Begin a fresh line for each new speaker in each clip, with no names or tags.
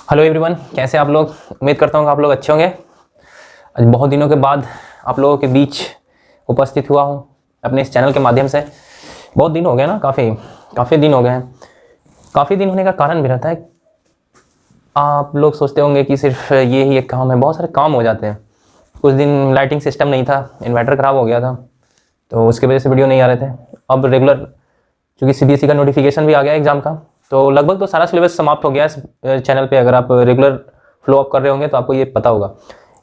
Hello everyone, कैसे आप लोग। उम्मीद करता हूँ कि आप लोग अच्छे होंगे। आज बहुत दिनों के बाद आप लोगों के बीच उपस्थित हुआ हूँ अपने इस चैनल के माध्यम से। बहुत दिन हो गए ना, काफ़ी दिन हो गए हैं। काफ़ी दिन होने का कारण भी रहता है, आप लोग सोचते होंगे कि सिर्फ ये ही एक काम है, बहुत सारे काम हो जाते हैं। कुछ दिन लाइटिंग सिस्टम नहीं था, इन्वर्टर ख़राब हो गया था, तो उसकी वजह से वीडियो नहीं आ रहे थे। अब रेगुलर चूँकि CBSE का नोटिफिकेशन भी आ गया एग्ज़ाम का, तो लगभग तो सारा सिलेबस समाप्त हो गया इस चैनल पे। अगर आप रेगुलर फ्लो अप कर रहे होंगे तो आपको ये पता होगा।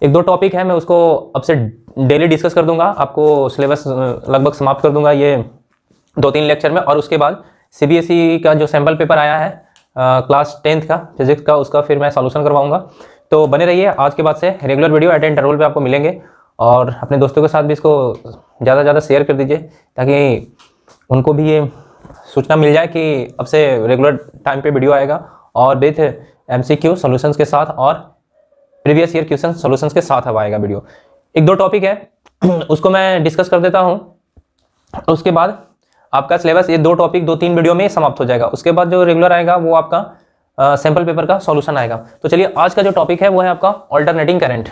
एक दो टॉपिक है, मैं उसको अब से डेली डिस्कस कर दूंगा, आपको सिलेबस लगभग समाप्त कर दूंगा ये 2-3 लेक्चर में। और उसके बाद CBSE का जो सैम्पल पेपर आया है क्लास 10th का फिजिक्स का, उसका फिर मैं सॉल्यूशन करवाऊंगा। तो बने रहिए, आज के बाद से रेगुलर वीडियो एट इंटरवल पे आपको मिलेंगे। और अपने दोस्तों के साथ भी इसको ज़्यादा से ज़्यादा शेयर कर दीजिए, ताकि उनको भी ये सूचना मिल जाए कि अब से रेगुलर टाइम पे वीडियो आएगा, और विथ MCQ सॉल्यूशंस के साथ और प्रीवियस ईयर क्वेश्चन सॉल्यूशंस के साथ अब आएगा वीडियो। एक दो टॉपिक है उसको मैं डिस्कस कर देता हूँ, उसके बाद आपका सिलेबस ये 2 टॉपिक 2-3 वीडियो में समाप्त हो जाएगा। उसके बाद जो रेगुलर आएगा वो आपका सैम्पल पेपर का सॉल्यूशन आएगा। तो चलिए, आज का जो टॉपिक है वो है आपका ऑल्टरनेटिंग करंट।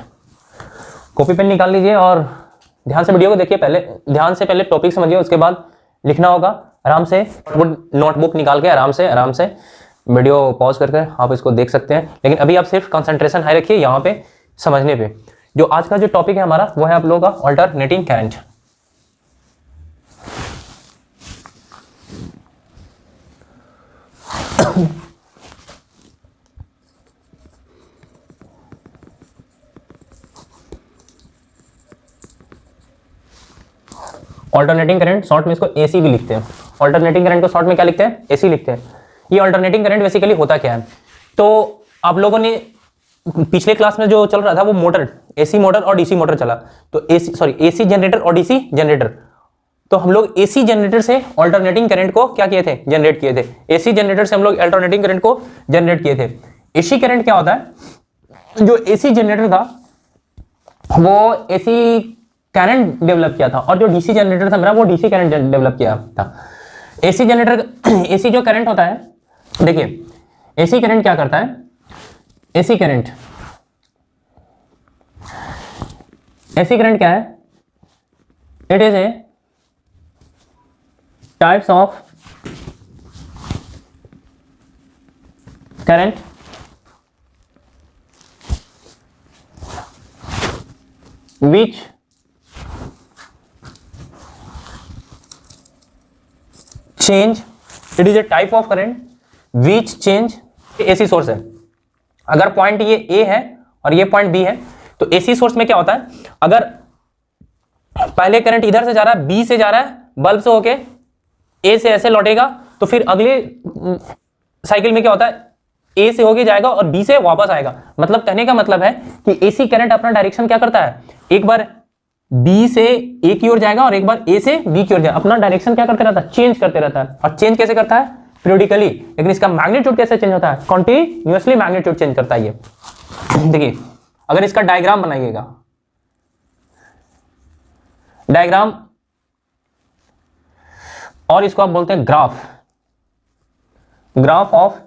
कॉपी पेन निकाल लीजिए और ध्यान से वीडियो को देखिए। पहले टॉपिक समझिए, उसके बाद लिखना होगा आराम से। नोटबुक निकाल के आराम से वीडियो पॉज करके आप इसको देख सकते हैं। लेकिन अभी आप सिर्फ कंसंट्रेशन हाई रखिए यहाँ पे समझने पे। जो आज का जो टॉपिक है हमारा वो है आप लोगों का alternating current. Alternating current short में इसको AC भी लिखते हैं। ऑल्टरनेटिंग करंट को शॉर्ट में क्या लिखते हैं? AC लिखते हैं। ये ऑल्टरनेटिंग करंट बेसिकली होता क्या है? तो आप लोगों ने पिछले क्लास में जो चल रहा था वो मोटर, AC मोटर और DC मोटर चला। तो AC जनरेटर और DC जनरेटर। तो हम लोग AC जनरेटर से ऑल्टरनेटिंग करंट को क्या किए थे? जनरेट किए थे। AC जनरेटर से हम लोग ऑल्टरनेटिंग करंट को जनरेट किए थे। AC करंट क्या होता है? जो AC जनरेटर था वो AC करंट डेवलप किया था, और जो DC जनरेटर था मेरा वो DC करंट डेवलप किया था। AC जनरेटर AC जो करंट होता है, देखिए AC करंट क्या करता है? AC करंट क्या है? It is a types of current which change, it is a type of current which change AC source है। अगर पॉइंट ये A है और ये पॉइंट B है, तो AC सोर्स में क्या होता है? अगर पहले करंट इधर से जा रहा है, B से जा रहा है, बल्ब से होके A से ऐसे लौटेगा, तो फिर अगले साइकिल में क्या होता है? A से होके जाएगा और B से वापस आएगा। मतलब कहने का मतलब है कि AC करंट अपना डायरेक्शन क्या करता है? एक बार B से A की ओर जाएगा और एक बार A से B की ओर जाएगा। अपना डायरेक्शन क्या करते रहता है? चेंज करते रहता है। और चेंज कैसे करता है? पीरियडिकली। लेकिन इसका मैग्नीट्यूड कैसे चेंज होता है? कॉन्टिन्यूअसली मैग्नीट्यूड चेंज करता है ये। देखिए, अगर इसका डायग्राम बनाइएगा, डायग्राम, और इसको आप बोलते हैं ग्राफ ऑफ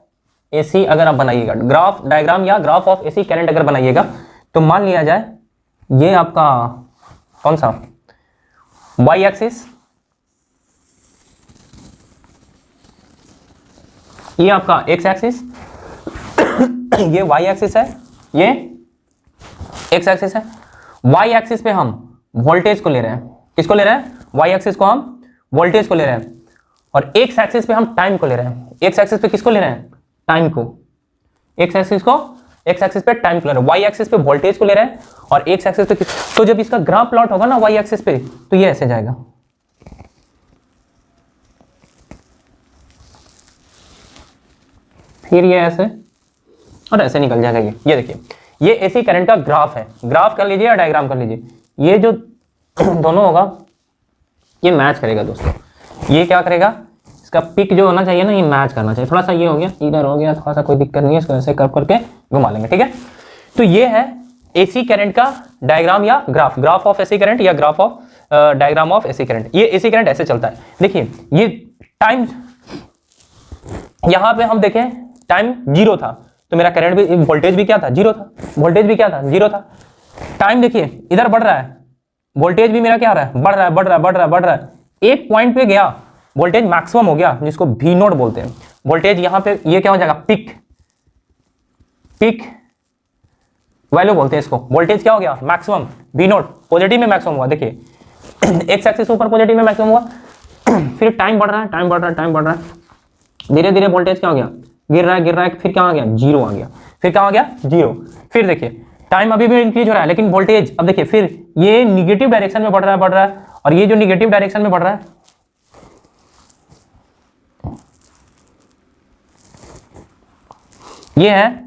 AC अगर आप बनाइएगा, ग्राफ डायग्राम या ग्राफ ऑफ AC करंट अगर बनाइएगा, तो मान लिया जाए ये आपका कौन सा Y एक्सिस, ये आपका X एक्सिस, ये Y एक्सिस है, ये X एक्सिस है। Y एक्सिस पे हम वोल्टेज को ले रहे हैं। किसको ले रहे हैं? Y एक्सिस को हम वोल्टेज को ले रहे हैं। और X एक्सिस पे हम टाइम को ले रहे हैं। X एक्सिस पे किसको ले रहे हैं? टाइम को। X एक्सिस पे टाइम को ले रहे हैं। Y एक्सिस पे वोल्टेज को ले रहे हैं और X एक्सिस पे तो जब इसका ग्राफ प्लॉट होगा ना Y एक्सिस पे, तो ये ऐसे जाएगा। फिर ये ऐसे और ऐसे निकल जाएगा ये देखिए, ये AC करंट का ग्राफ है। ग्राफ कर लीजिए या डायग्राम कर लीजिए। ये जो दोनों होगा ये मैच करेगा दोस्तों। ये क्या करेगा? इसका पिक जो होना चाहिए ना, ये मैच करना चाहिए। थोड़ा सा ये हो गया, इधर हो गया, थोड़ा सा कोई दिक्कत नहीं है, इसको ऐसे कर्व करके घुमा लेंगे, ठीक है। तो ये है AC करंट का डायग्राम या ग्राफ ऑफ AC करंट या graph of diagram of AC current. ये AC करंट ऐसे चलता है। देखिए ये टाइम, यहां पे हम देखें टाइम 0 था, तो मेरा करंट भी, वोल्टेज भी क्या था, जीरो था, वोल्टेज भी क्या था, जीरो था। टाइम देखिए इधर बढ़ रहा है, वोल्टेज भी मेरा क्या हो रहा है, बढ़ रहा है, बढ़ रहा है, बढ़ रहा है, बढ़ रहा है। एक पॉइंट पे गया, वोल्टेज मैक्सिमम हो गया, जिसको वी नोट बोलते हैं। वोल्टेज यहां पे ये क्या हो जाएगा, पिक, पिक वैल्यू बोलते हैं इसको। वोल्टेज क्या हो गया, मैक्सिमम, वी नोट पॉजिटिव में मैक्सिमम हुआ। देखिए एक्स एक्सिस ऊपर पॉजिटिव में मैक्सिमम हुआ, फिर टाइम बढ़ रहा है, टाइम बढ़ रहा है, टाइम बढ़ रहा है, धीरे धीरे वोल्टेज क्या हो गया, गिर रहा है, गिर रहा है, फिर क्या आ गया, जीरो आ गया, फिर क्या आ गया, जीरो। फिर देखिए टाइम अभी भी इंक्रीज हो रहा है, लेकिन वोल्टेज अब देखिए फिर ये निगेटिव डायरेक्शन में बढ़ रहा है, बढ़ रहा है, और ये जो निगेटिव डायरेक्शन में बढ़ रहा है, ये है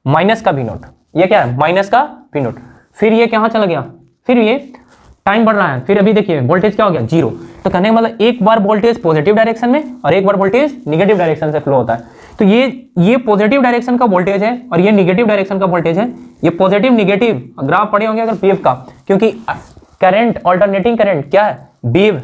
माइनस का वी नोट, ये क्या है, माइनस का वी नोट। फिर ये कहां चला गया, फिर ये टाइम बढ़ रहा है, फिर अभी देखिए वोल्टेज क्या हो गया, जीरो। तो कहने का मतलब एक बार वोल्टेज पॉजिटिव डायरेक्शन में और एक बार वोल्टेज निगेटिव डायरेक्शन से फ्लो होता है। तो ये पॉजिटिव डायरेक्शन का वोल्टेज है और ये निगेटिव डायरेक्शन का वोल्टेज है। ये पॉजिटिव निगेटिव ग्राफ पढ़े होंगे अगर वेव का, क्योंकि करंट, अल्टरनेटिंग करंट क्या है, वेव,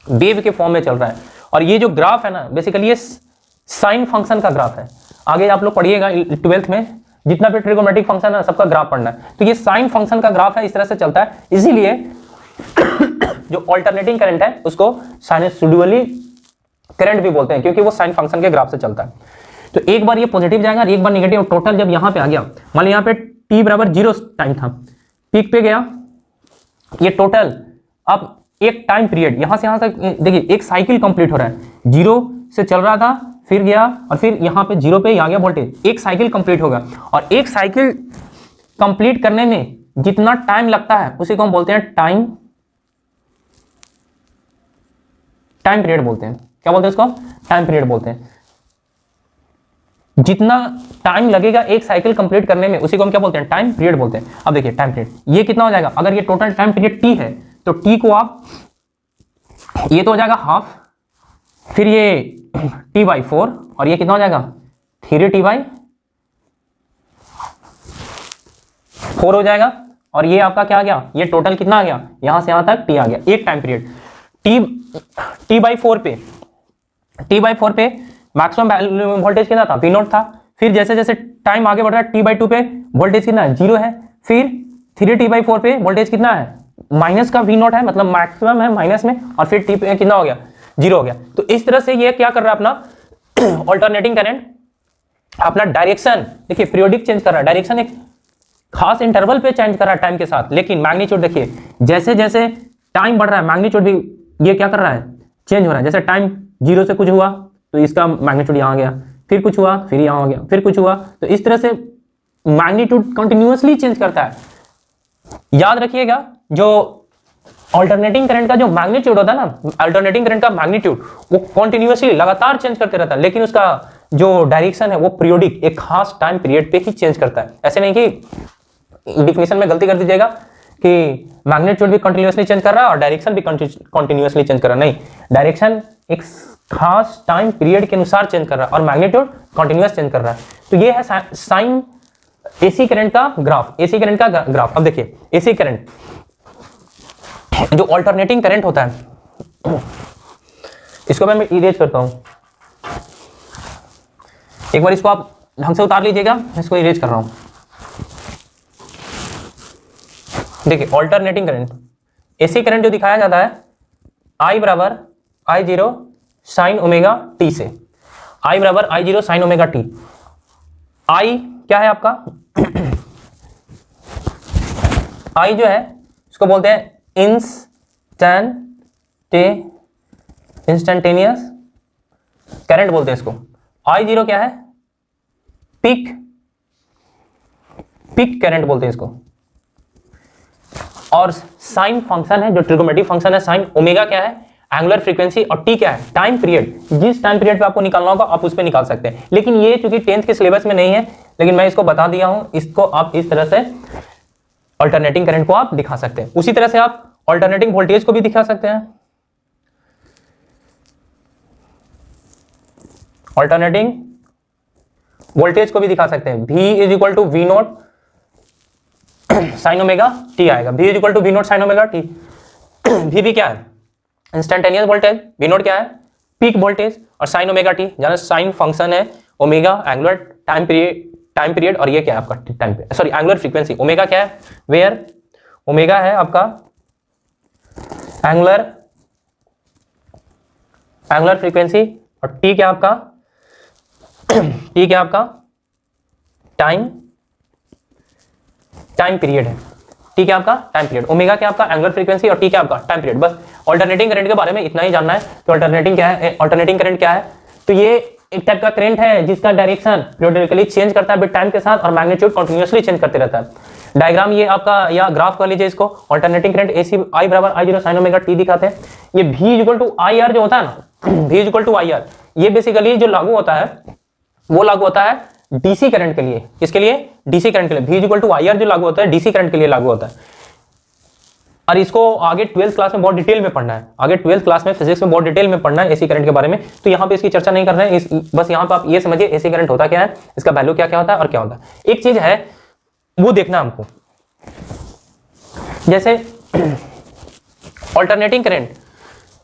वेव के फॉर्म में चल रहा है। और ये जो ग्राफ है ना, बेसिकली ये साइन फंक्शन का ग्राफ है। आगे आप लोग पढ़िएगा 12th में, जितना भी ट्रिगोमेट्रिक फंक्शन है सबका ग्राफ पढ़ना है। तो ये साइन फंक्शन का ग्राफ है, इस तरह से चलता है। इसीलिए जो अल्टरनेटिंग करंट है उसको साइनसोइडली करंट भी बोलते हैं, क्योंकि वो साइन फंक्शन के ग्राफ से चलता है। तो एक बार ये पॉजिटिव जाएगा और एक बार नेगेटिव। टोटल जब यहां पे आ गया, मान लो यहाँ पे t बराबर 0 टाइम था, पीक पे गया, ये टोटल अब एक टाइम पीरियड यहां से यहां तक देखिए एक साइकिल कंप्लीट हो रहा है, 0 से चल रहा था, फिर गया और फिर यहां पे 0 पे आ गया वोल्टेज, एक साइकिल कंप्लीट होगा। और एक साइकिल कंप्लीट करने में जितना टाइम लगता है उसी को हम बोलते हैं टाइम पीरियड बोलते हैं। क्या बोलते हैं इसको, टाइम पीरियड बोलते हैं। जितना टाइम लगेगा एक साइकिल कंप्लीट करने में उसी को हम क्या बोलते हैं, टाइम पीरियड बोलते हैं। अब देखिए टाइम पीरियड ये कितना हो जाएगा, अगर ये टोटल टाइम पीरियड t है तो t को आप, ये तो हो जाएगा हाफ, फिर ये t/4 और ये कितना हो जाएगा 3t/4 हो जाएगा। और ये आपका क्या आ गया, ये टोटल कितना आ गया, यहां से यहां तक t आ गया, एक टाइम पीरियड। t/4 पे मैक्सिमम वोल्टेज कितना था, v0 था। फिर जैसे जैसे टाइम आगे बढ़ रहा है t/2 पे वोल्टेज कितना है, 0 है। फिर 3t/4 पे वोल्टेज कितना है, माइनस का v0 है, मतलब मैक्सिमम है माइनस में, और फिर t पे कितना हो गया, 0 हो गया। तो इस तरह से ये क्या कर रहा है अपना अल्टरनेटिंग करंट, अपना डायरेक्शन देखिए पीरियोडिक चेंज कर रहा है, डायरेक्शन एक खास इंटरवल पे चेंज कर रहा है टाइम के साथ। लेकिन मैग्नीट्यूड देखिए जैसे जैसे टाइम बढ़ रहा है मैग्नीट्यूड भी ये क्या कर रहा है, चेंज हो रहा है। जैसे टाइम 0 से कुछ हुआ तो इसका मैग्नीट्यूड यहाँ आ गया, फिर कुछ हुआ फिर यहाँ आ गया, फिर कुछ हुआ, तो इस तरह से मैग्नीट्यूड कंटिन्यूअसली चेंज करता है। याद रखिएगा जो अल्टरनेटिंग करंट का जो मैग्नीट्यूड होता है ना, अल्टरनेटिंग करंट का मैग्नीट्यूड वो कंटिन्यूअसली लगातार चेंज करते रहता है, लेकिन उसका जो डायरेक्शन है वो पीरियोडिक एक खास टाइम पीरियड पे ही चेंज करता है। ऐसे नहीं कि डिफिनेशन में गलती कर दीजिएगा कि मैग्नीट्यूड भी कंटिन्यूअसली चेंज कर रहा है और डायरेक्शन भी कंटिन्यूअसली चेंज कर रहा है, नहीं, डायरेक्शन एक खास टाइम पीरियड के अनुसार चेंज कर रहा है और मैग्नीट्यूड कंटिन्यूअस चेंज कर रहा है। तो ये है साइन एसी करंट का ग्राफ, एसी करंट का ग्राफ। अब देखिए एसी करंट जो अल्टरनेटिंग करंट होता है, इसको मैं इरेज करता हूं, एक बार इसको आप ढंग से उतार लीजिएगा, मैं इसको इरेज कर रहा हूं। देखिए अल्टरनेटिंग करंट, एसी करंट जो दिखाया जाता है I बराबर I0 साइन ओमेगा टी से, I बराबर I0 sign omega T. I क्या है आपका I जो है इसको बोलते हैं इंस्टेंटेनियस करंट बोलते हैं इसको। I0 क्या है, पिक करंट बोलते हैं इसको। और साइन फंक्शन है जो ट्रिगोमेट्रिक फंक्शन है साइन, ओमेगा क्या है एंगुलर फ्रीक्वेंसी, और टी क्या है टाइम पीरियड। जिस टाइम पीरियड पे आपको निकालना होगा आप उस पे निकाल सकते हैं, लेकिन ये चूंकि 10th के सिलेबस में नहीं है, लेकिन मैं इसको बता दिया हूं, इसको आप इस तरह से अल्टरनेटिंग करंट को आप दिखा सकते हैं। उसी तरह से आप अल्टरनेटिंग वोल्टेज को भी दिखा सकते हैं, अल्टरनेटिंग वोल्टेज को भी दिखा सकते हैं। V is equal to V nought sine omega t आएगा, V is equal to V nought sine omega t. V भी क्या है इंस्टेंटेनियस वोल्टेज, V नोट क्या है पीक वोल्टेज, और साइन ओमेगा टी जाना साइन फंक्शन है ओमेगा एंगुलर टाइम पीरियड, और ये क्या है आपका time, sorry angular frequency. Omega क्या है, वेयर ओमेगा है आपका एंगुलर फ्रीक्वेंसी, और टी क्या आपका टी क्या आपका टाइम पीरियड है। टी क्या आपका टाइम पीरियड, ओमेगा क्या आपका एंगुलर फ्रीक्वेंसी, और टी क्या आपका टाइम पीरियड। बस अल्टरनेटिंग करंट के बारे में इतना ही जानना है। तो अल्टरनेटिंग क्या है, अल्टरनेटिंग करंट क्या है, तो ये एक टाइप का करंट है जिसका डायरेक्शन पीरियोडिकली चेंज करता है विद टाइम के साथ, और मैग्नीट्यूड कंटीन्यूअसली चेंज करते रहता है। डायग्राम ये आपका या ग्राफ कर लीजिए इसको, अल्टरनेटिंग करंट एसी आई बराबर I zero sine omega t दिखाते हैं। ये V equal to I R जो होता है ना, V equal to I R, ये बेसिकली जो लागू होता है वो लागू होता है डीसी करंट के लिए। किसके लिए, डीसी करंट के लिए। V equal to I R जो लागू होता है डीसी करंट के लिए लागू होता है। और इसको आगे 12th क्लास में बहुत डिटेल में पढ़ना है, आगे 12th क्लास में फिजिक्स में बहुत डिटेल में पढ़ना है एसी करंट के बारे में। तो यहाँ पे इसकी चर्चा नहीं कर रहे हैं, बस यहाँ पे आप ये समझिए एसी करंट होता क्या है, इसका वैल्यू क्या क्या होता है और क्या होता है। एक चीज है वो देखना हमको, जैसे अल्टरनेटिंग करंट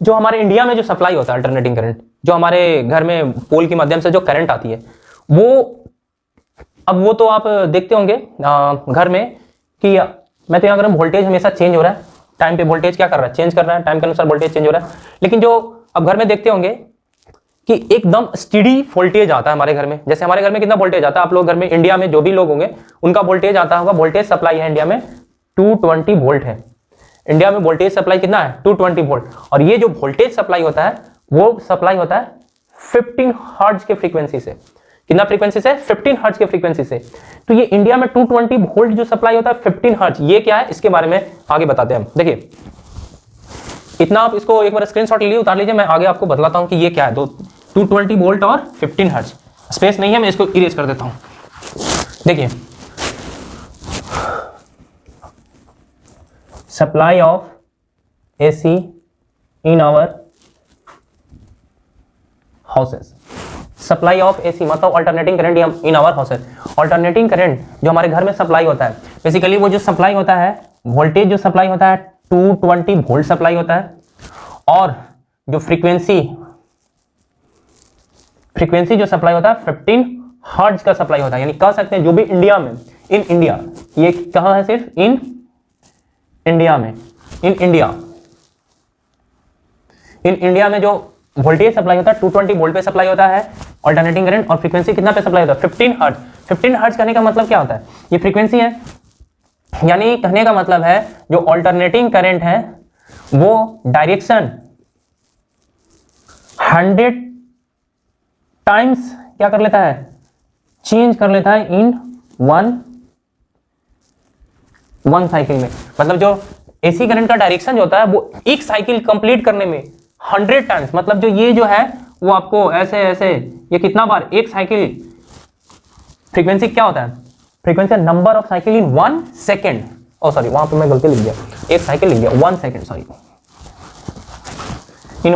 जो हमारे इंडिया में जो सप्लाई होता है, अल्टरनेटिंग करंट जो हमारे घर में पोल के माध्यम से जो करंट आती है, वो अब वो तो आप देखते होंगे घर में कि मैं तो यहाँ अगर वोल्टेज हमेशा चेंज हो रहा है, टाइम पे वोल्टेज क्या कर रहा है, चेंज कर रहा है, टाइम के अनुसार वोल्टेज चेंज हो रहा है। लेकिन जो अब घर में देखते होंगे कि एकदम स्टीडी वोल्टेज आता है हमारे घर में। जैसे हमारे घर में कितना वोल्टेज आता है, आप लोग घर में इंडिया में जो भी लोग होंगे उनका वोल्टेज आता होगा, वोल्टेज सप्लाई है इंडिया में 220 वोल्ट है। इंडिया में वोल्टेज सप्लाई कितना है 220 वोल्ट। और ये जो वोल्टेज सप्लाई होता है वो सप्लाई होता है 15 हर्ट्ज के फ्रीक्वेंसी से। कितना फ्रीक्वेंसी से, 15 हर्ट्ज के फ्रीक्वेंसी से। तो ये इंडिया में 220 वोल्ट जो सप्लाई होता है 15 हर्ट्ज, ये क्या है इसके बारे में आगे बताते हैं हम। देखिए इतना आप इसको एक बार स्क्रीनशॉट ले लीजिए, उतार लीजिए, मैं आगे आपको बतलाता हूं कि ये क्या है। 220 वोल्ट और 15 हर्ट्ज। स्पेस नहीं है, मैं इसको इरेज कर देता हूं। देखिए supply of AC in our houses, supply of AC मतलब alternating current in our houses. Alternating current जो हमारे घर में सप्लाई होता है, बेसिकली वो जो सप्लाई होता है, वोल्टेज जो सप्लाई होता है 220 वोल्ट सप्लाई होता है, और जो फ्रीक्वेंसी जो सप्लाई होता है 15 हर्ट्ज का सप्लाई होता है। यानी कह सकते हैं जो भी इंडिया में, इन इंडिया, ये कहां है, सिर्फ इन इंडिया में, इन इंडिया में जो वोल्टेज सप्लाई होता है 220 वोल्ट पे सप्लाई होता है अल्टरनेटिंग करंट, और फ्रीक्वेंसी कितना पे सप्लाई होता है 15 हर्ट्ज। 15 हर्ट्ज कहने का मतलब क्या होता है, ये फ्रीक्वेंसी है। यानी कहने का मतलब है जो अल्टरनेटिंग करंट है वो डायरेक्शन 100 टाइम्स क्या कर लेता है, चेंज कर लेता है इन वन साइकिल में। मतलब जो एसी करंट का डायरेक्शन जो होता है वो एक साइकिल कंप्लीट करने में 100 टाइम्स, मतलब जो ये जो है वो आपको ऐसे ऐसे ये कितना बार एक साइकिल, फ्रीक्वेंसी क्या होता है, frequency number of cycle in 1 second. Oh sorry वहां पे मैं गलती लिख दिया, एक साइकिल लिख दिया, 1 सेकेंड, सॉरी, इन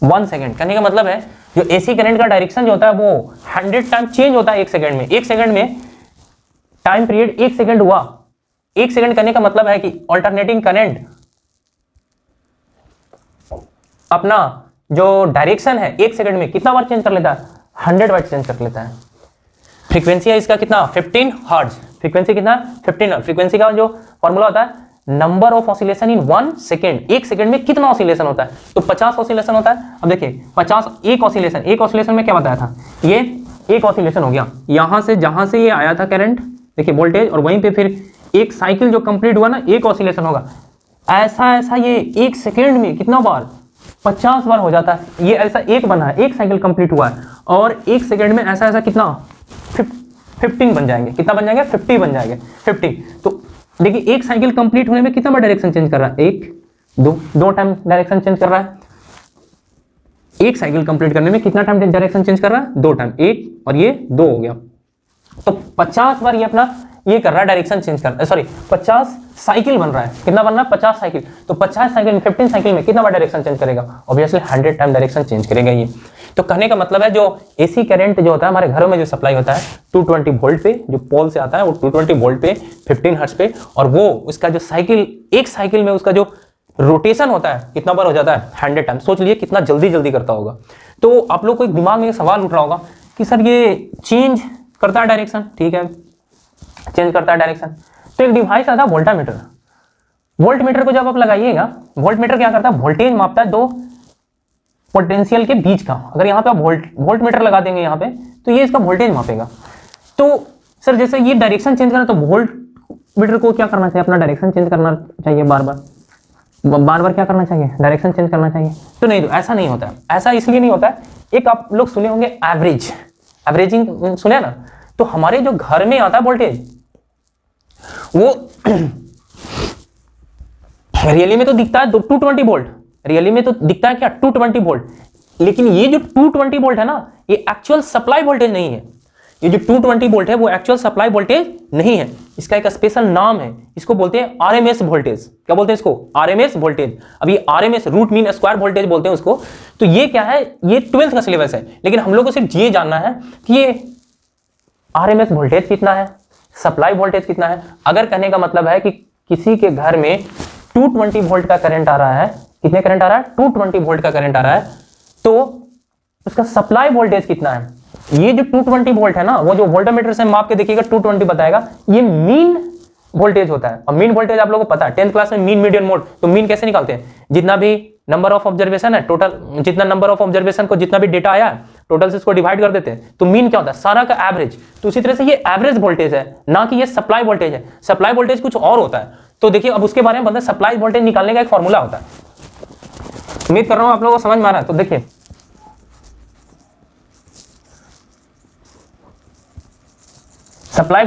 1 सेकेंड। कहने का मतलब है जो एसी करंट का डायरेक्शन जो होता है वो 100 टाइम चेंज होता है एक सेकेंड में। एक सेकेंड में टाइम पीरियड 1 सेकेंड हुआ। 1 सेकेंड करने का मतलब है कि अल्टरनेटिंग करंट अपना जो डायरेक्शन है 1 सेकंड में कितना बार चेंज कर लेता है, 100 बार चेंज कर लेता है। फ्रीक्वेंसी है इसका कितना 15 हर्ट्ज। फ्रीक्वेंसी कितना 15 हर्ट्ज। फ्रीक्वेंसी का जो फॉर्मूला होता है number of oscillation in 1 second. 1 second में कितना ऑसिलेशन होता है, तो 50 ऑसिलेशन होता है। अब देखिए 50 एक ऑसिलेशन में क्या बताया था, ये एक ऑसिलेशन हो गया यहां से, जहां से ये आया था करंट, देखिए वोल्टेज, और वहीं पे फिर एक साइकिल जो कंप्लीट हुआ ना, एक ऑसिलेशन होगा। ऐसा ये 1 सेकेंड में कितना बार, 50 बार हो जाता है। ये ऐसा एक बना है, एक साइकिल कंप्लीट हुआ है, और 1 सेकेंड में ऐसा कितना 15 बन जाएंगे। कितना बन जाएंगे 50 बन जाएंगे 50। तो देखिए एक साइकिल कंप्लीट होने में कितना बार डायरेक्शन चेंज कर रहा है, 1 2 टाइम डायरेक्शन चेंज कर रहा है। एक साइकिल कंप्लीट करने में कितना टाइम डायरेक्शन चेंज कर रहा है, 2 टाइम, 1 और ये 2 हो गया। तो 50 बार ये अपना ये कर रहा है डायरेक्शन चेंज कर, सॉरी 50 साइकिल बन रहा है। कितना बन रहा है 50 साइकिल। तो 50 साइकिल 15 साइकिल में कितना बार डायरेक्शन चेंज करेगा, ऑब्वियसली 100 टाइम डायरेक्शन चेंज करेगा ये। तो कहने का मतलब है जो एसी करंट जो होता है हमारे घरों में जो सप्लाई होता है 220 वोल्ट पे, जो पोल से आता है वो 220 वोल्ट पे 15 हर्ट्ज पे, और वो उसका जो साइकिल, एक साइकिल में उसका जो रोटेशन होता है कितना बार हो जाता है 100 टाइम। सोच लिए कितना जल्दी करता होगा। तो आप लोग को एक दिमाग में सवाल उठ रहा होगा कि सर ये चेंज करता है डायरेक्शन, ठीक है चेंज करता है डायरेक्शन। तो एक डिवाइस आता है वोल्टामीटर। वोल्टमीटर को जब आप लगाइएगा, वोल्टमीटर क्या करता है, वोल्टेज मापता है दो पोटेंशियल के बीच का। अगर यहाँ पे आप वोल्टमीटर लगा देंगे यहाँ पे, तो ये इसका वोल्टेज मापेगा। तो सर जैसे ये डायरेक्शन चेंज करना, तो वोल्टमीटर को क्या करना चाहिए, अपना डायरेक्शन चेंज करना चाहिए, बार बार क्या करना चाहिए, डायरेक्शन चेंज करना चाहिए। तो नहीं, तो ऐसा नहीं होता है। ऐसा इसलिए नहीं होता है, एक आप लोग सुने होंगे एवरेजिंग सुने ना, तो हमारे जो घर में आता है वोल्टेज, वो रियली में तो दिखता है 220 वोल्ट, रियली में तो दिखता है क्या 220 वोल्ट, लेकिन ये जो 220 वोल्ट है ना, ये एक्चुअल सप्लाई वोल्टेज नहीं है। ये जो 220 वोल्ट है वो एक्चुअल सप्लाई वोल्टेज नहीं है, इसका एक स्पेशल नाम है, इसको बोलते हैं आरएमएस वोल्टेज। क्या बोलते हैं इसको, आरएमएस वोल्टेज। अब ये RMS root mean square voltage बोलते हैं उसको। तो ये क्या है, ये 12th का सिलेबस है, लेकिन हम लोग को सिर्फ ये जानना है कि ये आरएमएस वोल्टेज कितना है, सप्लाई वोल्टेज कितना है। अगर कहने का मतलब है कि किसी के घर में 220 वोल्ट का करंट आ रहा है, कितने करंट आ रहा है, 220 वोल्ट का करंट आ रहा है, तो उसका सप्लाई वोल्टेज कितना है। ये जो 220 वोल्ट है ना, वो जो वोल्टमीटर से माप के देखिएगा 220 बताएगा, ये मीन वोल्टेज होता है। और मीन वोल्टेज आप लोगों को पता है 10th क्लास में मीन मीडियन मोड। तो मीन कैसे निकालते हैं, जितना भी नंबर ऑफ ऑब्जर्वेशन है, टोटल जितना नंबर ऑफ ऑब्जर्वेशन को जितना भी डेटा आया है, टोटल से इसको डिवाइड कर देते हैं, तो मीन क्या होता है, सारा का एवरेज। तो उसी तरह से ये एवरेज वोल्टेज है, ना कि ये सप्लाई वोल्टेज है। सप्लाई वोल्टेज कुछ और होता है। तो देखिए अब उसके बारे में बताएं, सप्लाई वोल्टेज निकालने का एक फॉर्मूला होता है। उम्मीद कर रहा हूं आप लोगों को समझ में आ रहा है। तो देखिए supply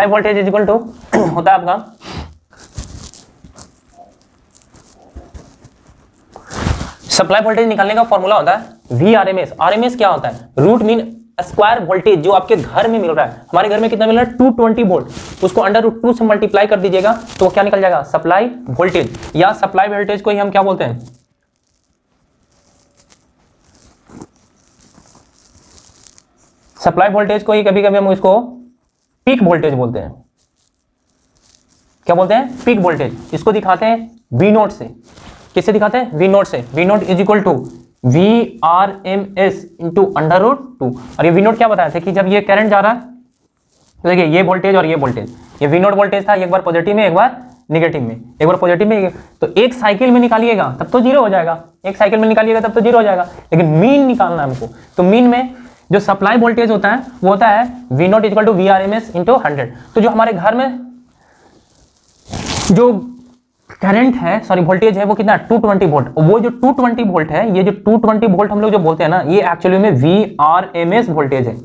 voltage is equal to होता है आपका सप्लाई वोल्टेज निकालने का फॉर्मूला होता है Vrms। आरएमएस क्या होता है, रूट मीन स्क्वायर वोल्टेज जो आपके घर में मिल रहा है। हमारे घर में कितना मिल रहा है, 220 वोल्ट, उसको √2 से मल्टीप्लाई कर दीजिएगा तो क्या निकल जाएगा, सप्लाई वोल्टेज। या सप्लाई वोल्टेज को ही हम क्या बोलते हैं, सप्लाई वोल्टेज को ही कभी कभी हम इसको पीक वोल्टेज बोलते हैं। क्या बोलते हैं, पीक वोल्टेज। इसको दिखाते हैं V नोट से। किससे दिखाते हैं, V नोट से। V nought is equal to Vrms into √2। और ये V नोट क्या बताया था कि जब ये करंट जा रहा है, तो देखिए ये वोल्टेज और ये वोल्टेज, ये V नोट वोल्टेज था, एक बार पॉजिटिव में एक बार निगेटिव में, एक बार पॉजिटिव में, तो एक साइकिल में निकालिएगा तब तो जीरो हो जाएगा, एक साइकिल में निकालिएगा तब तो जीरो हो जाएगा। लेकिन मीन निकालना है हमको, तो मीन में जो सप्लाई वोल्टेज होता है वो होता है V nought equal to Vrms into 100। तो जो हमारे घर में जो करंट है, सॉरी वोल्टेज है, वो कितना है, 220 वोल्ट। वो जो 220 वोल्ट है, ये जो 220 वोल्ट हम लोग जो बोलते हैं ना, ये एक्चुअली में Vrms वोल्टेज है।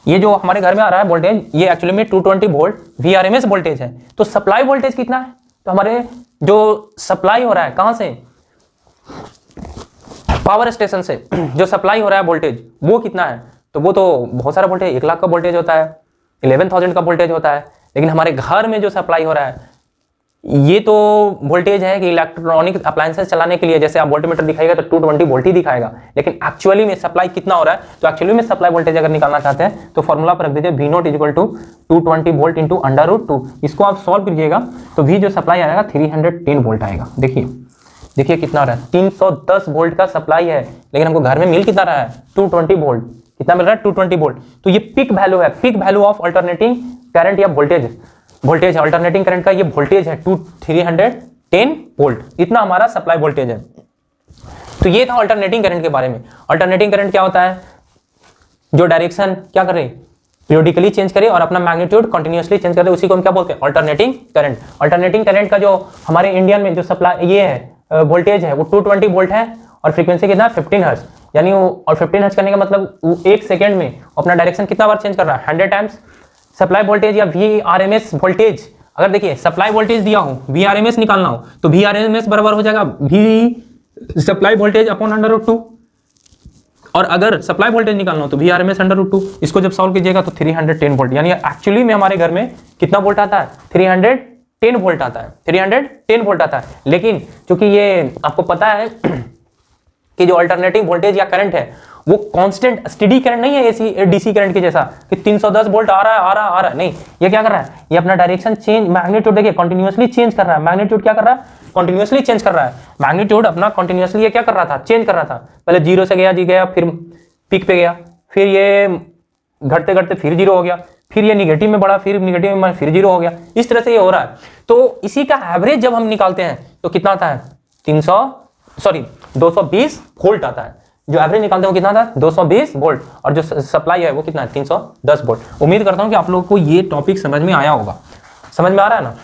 ये जो हमारे घर में आ रहा है वोल्टेज, ये एक्चुअली में 220 वोल्ट Vrms वोल्टेज है। तो सप्लाई वोल्टेज कितना है, तो हमारे जो सप्लाई हो रहा है कहां से, पावर स्टेशन से जो सप्लाई हो रहा है वोल्टेज, वो कितना है, तो वो तो बहुत सारा वोल्टेज, 1 लाख का वोल्टेज होता है, 11,000 का वोल्टेज होता है। लेकिन हमारे घर में जो सप्लाई हो रहा है, ये तो वोल्टेज है कि इलेक्ट्रॉनिक अप्लायंसेस चलाने के लिए, जैसे आप वोल्टमीटर दिखाएगा तो 220 वोल्ट ही दिखाएगा। लेकिन एक्चुअली में सप्लाई कितना हो रहा है, तो एक्चुअली में सप्लाई वोल्टेज अगर निकालना चाहते हैं तो फॉर्मूला पर रख दीजिए V nought equal to 220 volt into √2। इसको आप सॉल्व कीजिएगा तो V जो सप्लाई आएगा 310 वोल्ट आएगा। देखिए कितना हो रहा है, 310 वोल्ट का सप्लाई है, लेकिन हमको घर में मिल कितना रहा है, 220 वोल्ट। कितना मिल रहा है, 220 वोल्ट। तो ये पिक वैल्यू है, peak value of alternating current या वोल्टेज है, अल्टरनेटिंग करंट का ये वोल्टेज है 310 वोल्ट। इतना हमारा सप्लाई वोल्टेज है। तो ये था अल्टरनेटिंग करंट के बारे में। अल्टरनेटिंग करंट क्या होता है, जो डायरेक्शन क्या करे, पीरियोडिकली चेंज करे और अपना मैग्नीट्यूड कंटिन्यूअसली चेंज करे, उसी को हम क्या बोलते हैं, अल्टरनेटिंग करंट। अल्टरनेटिंग करंट का जो हमारे इंडियन में जो सप्लाई ये है वोल्टेज है, वो 220 वोल्ट है और फ्रीक्वेंसी कितना, 15 हर्ट्ज। यानी और 15 हर्ट्ज करने का मतलब 1 सेकेंड में अपना डायरेक्शन कितना बार चेंज कर रहा है, 100 टाइम्स। सप्लाई वोल्टेज या Vrms वोल्टेज, अगर देखिए सप्लाई वोल्टेज दिया हो, Vrms निकालना हो, तो Vrms बराबर हो जाएगा V सप्लाई वोल्टेज अपॉन √2। और अगर सप्लाई वोल्टेज निकालना हो तो Vrms √2। इसको जब सॉल्व कीजिएगा तो 310 वोल्ट, यानी एक्चुअली में हमारे घर में कितना वोल्ट आता है, 310 वोल्ट आता है, 310 वोल्ट आता है। लेकिन चूंकि ये आपको पता है कि जो अल्टरनेटिंग वोल्टेज या करंट है वो कांस्टेंट स्टेडी करंट नहीं है, एसी डीसी करंट के जैसा कि 310 वोल्ट आ रहा है, नहीं। ये क्या कर रहा है, ये अपना डायरेक्शन चेंज, मैग्नीट्यूड देखिए कंटिन्यूअसली चेंज कर रहा है। मैग्नीट्यूड क्या कर रहा है, कॉन्टिन्यूसली चेंज कर रहा है, मैग्नीट्यूड अपना कॉन्टिन्यूसली ये क्या कर रहा था, चेंज कर रहा था। पहले 0 से गया जी गया, फिर पीक पे गया, फिर ये घटते घटते फिर 0 हो गया, फिर ये निगेटिव में बढ़ा, फिर निगेटिव में फिर 0 हो गया। इस तरह से ये हो रहा है। तो इसी का एवरेज जब हम निकालते हैं तो कितना आता है, 220 वोल्ट आता है। जो एवरेज निकालते हैं वो कितना आता है, 220 वोल्ट, और जो सप्लाई है वो कितना है, 310 वोल्ट। उम्मीद करता हूं कि आप लोगों को ये टॉपिक समझ में आया होगा। समझ में आ रहा है ना?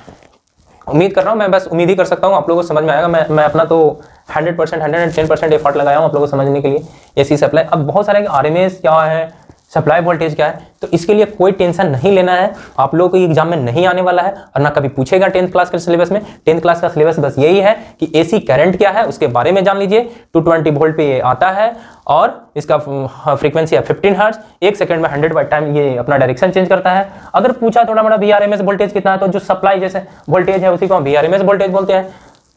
उम्मीद कर रहा हूं, मैं बस उम्मीद ही कर सकता हूं आप लोगों को समझ में आएगा। मैं अपना तो 100% 110% एफर्ट लगाया हूं आप लोगों को समझने के लिए। एसी सप्लाई, अब बहुत सारे आरएमएस क्या है, सप्लाई वोल्टेज क्या है, तो इसके लिए कोई टेंशन नहीं लेना है। आप लोगों को एग्जाम में नहीं आने वाला है और ना कभी पूछेगा 10th क्लास के सिलेबस में। 10th क्लास का सिलेबस बस यही है कि एसी करंट क्या है उसके बारे में जान लीजिए। 220 वोल्ट पे ये आता है और इसका फ्रीक्वेंसी है 15 हर्ट्ज। 1 सेकंड में 100 बाई टाइम ये अपना डायरेक्शन चेंज करता है। अगर पूछा थोड़ा मोड़ा VRMS वोल्टेज कितना है, तो जो सप्लाई जैसे वोल्टेज है उसी को हम VRMS वोल्टेज बोलते हैं।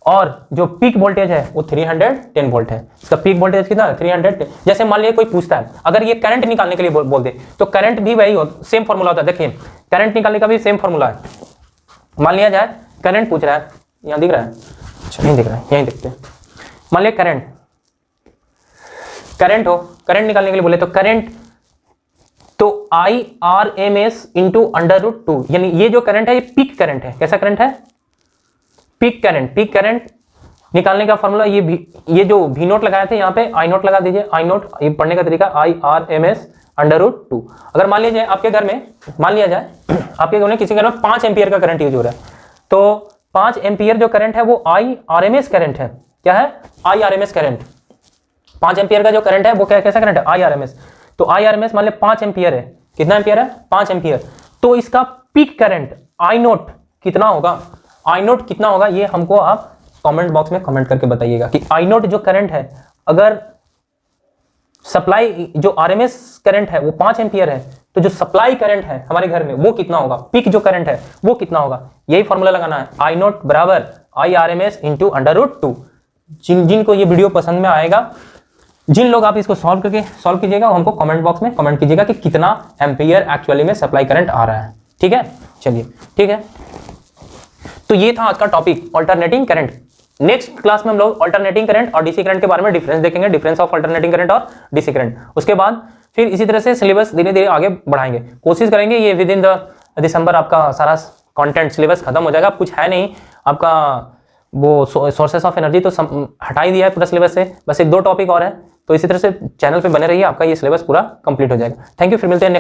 और जो पीक वोल्टेज है वो 310 वोल्ट है। इसका पीक वोल्टेज कितना है, 310। जैसे मान लिया कोई पूछता है, अगर ये करंट निकालने के लिए बोल दे, तो करंट भी वही सेम फॉर्मूला होता है। देखिए करंट निकालने का भी सेम फॉर्मूला है। मान लिया जाए करंट पूछ रहा है, यहाँ दिख रहा है, अच्छा नहीं दिख रहा है, यहीं देखते हैं। मान लिया करंट हो, करंट निकालने के लिए बोले तो करंट तो IRMS इंटू √2, यानी ये जो करंट है ये पीक करंट है। कैसा करंट है, पीक करंट। पीक करंट निकालने का फॉर्मूला ये जो V नोट लगाए थे यहाँ पे I नोट लगा दीजिए। I नोट ये पढ़ने का तरीका IRMS √2। अगर मान लीजिए आपके घर में, मान लिया जाए आपके घर में किसी घर में 5 एम्पियर का करंट यूज हो रहा है, तो 5 एम्पियर जो करंट है वो IRMS करंट है। क्या है, IRMS करंट। 5 एम्पियर का जो करंट है वो कैसा करंट है, IRMS। तो IRMS मान लिया 5 एम्पियर है। कितना एम्पियर है, 5 एम्पियर। तो इसका पीक करंट I नोट कितना होगा, I नोट कितना होगा, ये हमको आप कमेंट बॉक्स में कमेंट करके बताइएगा कि I नोट जो करंट है, अगर सप्लाई जो RMS करंट है वो 5 एम्पियर है, तो जो सप्लाई करंट है हमारे घर में वो कितना होगा, पीक जो करंट है वो कितना होगा। यही फॉर्मूला लगाना है, I नोट बराबर IRMS इंटू √2। जिनको ये वीडियो पसंद में आएगा, जिन लोग आप इसको सॉल्व कीजिएगा, हमको कमेंट बॉक्स में कमेंट कीजिएगा कि कितना एम्पियर एक्चुअली में सप्लाई करंट आ रहा है। ठीक है, चलिए ठीक है। तो ये था आज का topic, alternating current. Next class में हम लोग अल्टरनेटिंग करंट और डीसी करंट के बारे में डिफरेंस देखेंगे, डिफरेंस ऑफ अल्टरनेटिंग करंट और डीसी करंट। उसके बाद फिर इसी तरह से सिलेबस धीरे धीरे आगे बढ़ाएंगे, कोशिश करेंगे ये विद इन द दिसंबर आपका सारा कंटेंट सिलेबस खत्म हो जाएगा। कुछ है नहीं आपका, वो सोर्सेस ऑफ एनर्जी तो हटा ही दिया है पूरा सिलेबस से, बस 1-2 टॉपिक और है। तो इसी तरह से चैनल पे बने रहिए, आपका ये सिलेबस पूरा कंप्लीट हो जाएगा। थैंक यू, फिर मिलते हैं नेक्स्ट